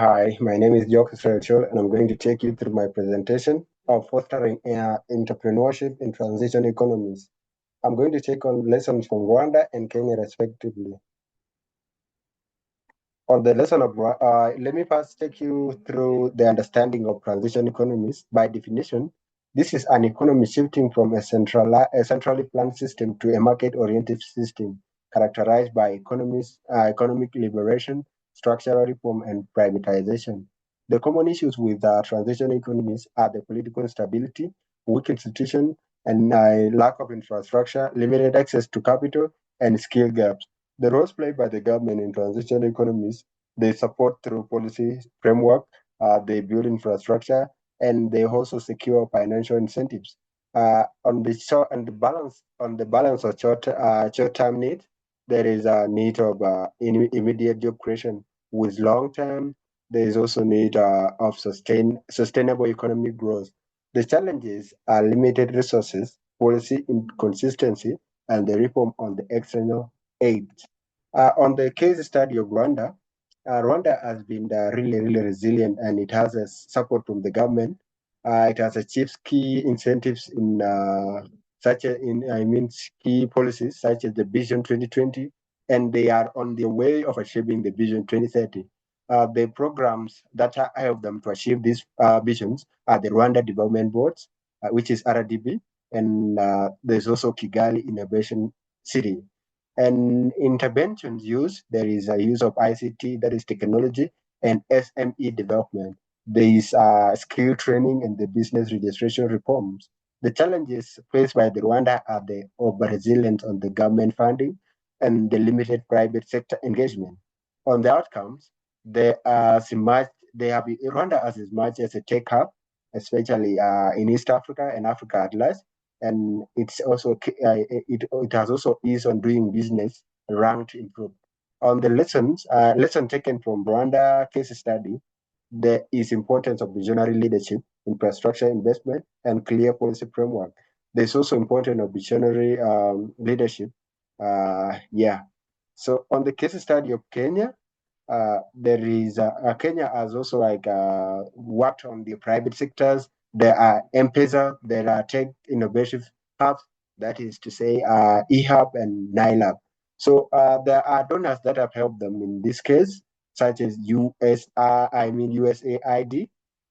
Hi, my name is Jokes Rachel, and I'm going to take you through my presentation of fostering entrepreneurship in transition economies. I'm going to take on lessons from Rwanda and Kenya, respectively. On the lesson of, let me first take you through the understanding of transition economies. By definition, this is an economy shifting from a centrally planned system to a market-oriented system characterized by economic liberation, structural reform, and privatization. The common issues with transition economies are the political instability, weak institutions, and lack of infrastructure, limited access to capital, and skill gaps. The roles played by the government in transition economies, they support through policy framework, they build infrastructure, and they also secure financial incentives. On the short and the balance on the balance of short-term needs, there is a need of immediate job creation. With long-term, there is also need of sustainable economic growth. The challenges are limited resources, policy inconsistency, and the reform on the external aid. On the case study of Rwanda, Rwanda has been really resilient, and it has a support from the government. It has achieved key incentives in key policies such as the Vision 2020, and they are on the way of achieving the Vision 2030. The programs that help them to achieve these visions are the Rwanda Development Boards, which is RDB, and there's also Kigali Innovation City. And interventions used, there is a use of ICT, that is technology, and SME development. There is skill training and the business registration reforms. The challenges faced by the Rwanda are the over-reliance on the government funding and the limited private sector engagement. On the outcomes, Rwanda as much as a tech hub, especially in East Africa and Africa at large, and it has also ease on doing business around to improve. On the lesson taken from Rwanda case study, there is importance of visionary leadership, infrastructure investment, and clear policy framework. There's also importance of visionary leadership. Yeah. So on the case study of Kenya, there is Kenya has also worked on the private sectors. There are M-Pesa, there are tech innovative hubs, that is to say eHub and NILAB. So there are donors that have helped them in this case, such as USAID.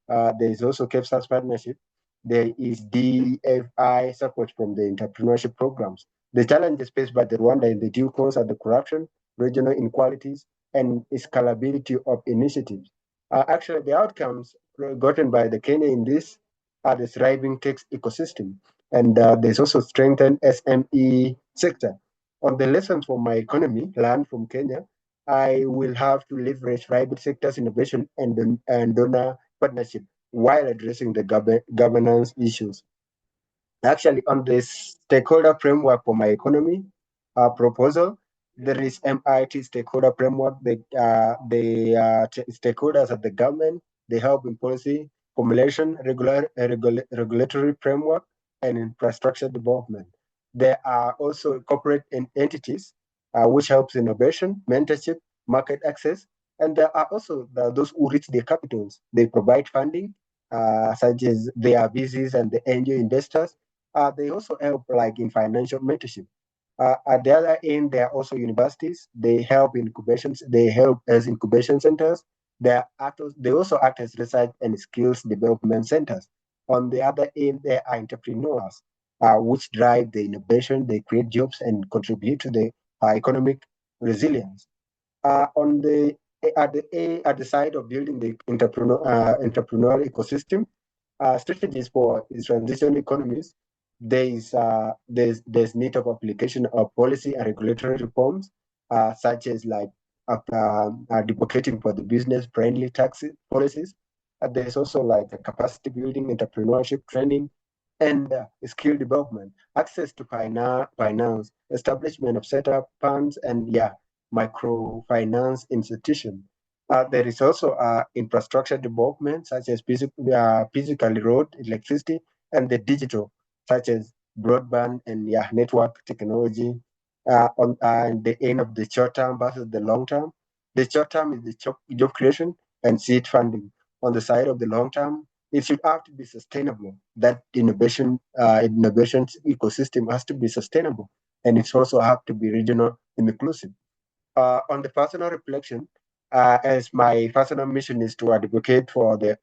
There is also CAPSAS partnership. There is DFI support from the entrepreneurship programs. The challenges faced by the Rwanda in the due course are the corruption, regional inequalities, and scalability of initiatives. Actually, the outcomes gotten by the Kenya in this are the thriving tech ecosystem, and there's also strengthened SME sector. On the lessons from my economy learned from Kenya, I will have to leverage private sector's innovation and donor partnership while addressing the governance issues. Actually, on the stakeholder framework for my economy proposal, there is MIT stakeholder framework. The stakeholders at the government, they help in policy formulation, regulatory framework, and infrastructure development. There are also corporate entities which helps innovation, mentorship, market access, and there are also those who reach their capitals. They provide funding, such as they are VCs and the angel investors. They also help like in financial mentorship. At the other end, there are also universities. They help incubations. They help as incubation centers. They also act as research and skills development centers. On the other end, there are entrepreneurs, which drive the innovation. They create jobs and contribute to the economic resilience. On the at the side of building the entrepreneurial ecosystem, strategies for these transition economies, there's need of application of policy and regulatory reforms, such as like advocating for the business friendly tax policies. There's also like a capacity building, entrepreneurship training, and skill development, access to finance, establishment of setup funds, and microfinance institution. There is also infrastructure development, such as physical road, electricity, and the digital, such as broadband and network technology. On the end of the short term versus the long term. The short term is the job creation, and seed funding. On the side of the long term, it should have to be sustainable. That innovations ecosystem has to be sustainable, and it's also have to be regional and inclusive. On the personal reflection, as my personal mission is to advocate for the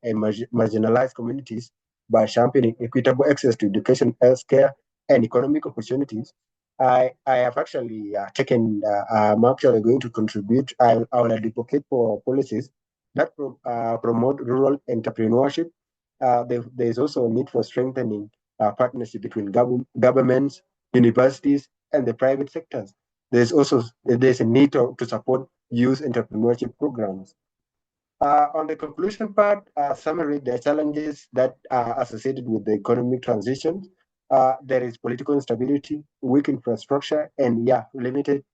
marginalized communities by championing equitable access to education, healthcare, and economic opportunities, I have actually I'm actually going to contribute. I will advocate for policies that promote rural entrepreneurship. There's also a need for strengthening partnership between governments, universities, and the private sectors. There's a need to support youth entrepreneurship programs. On the conclusion part, summary, there are challenges that are associated with the economic transition. There is political instability, weak infrastructure, and limited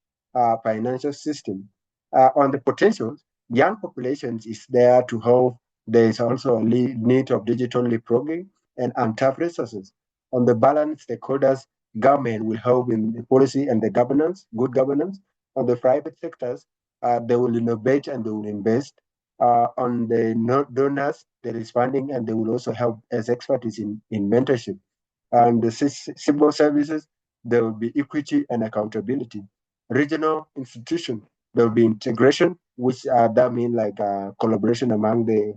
financial system. On the potentials, young populations is there to help. There is also a need of digital leapfrogging and untapped resources. On the balance, stakeholders, government will help in the policy and the governance, good governance. On the private sectors, they will innovate and they will invest. On the donors, there is funding, and they will also help as expertise in mentorship. And the civil services, there will be equity and accountability. Regional institution, there will be integration, which that mean like collaboration among the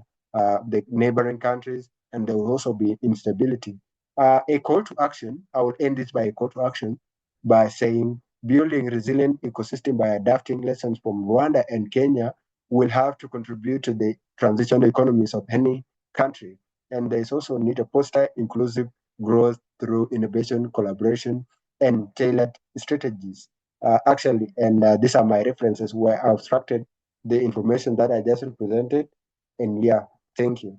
neighboring countries, and there will also be instability. A call to action, I will end this by a call to action by saying building resilient ecosystem by adapting lessons from Rwanda and Kenya will have to contribute to the transition economies of any country. And there's also need to foster inclusive growth through innovation, collaboration, and tailored strategies. These are my references where I've extracted the information that I just presented. And thank you.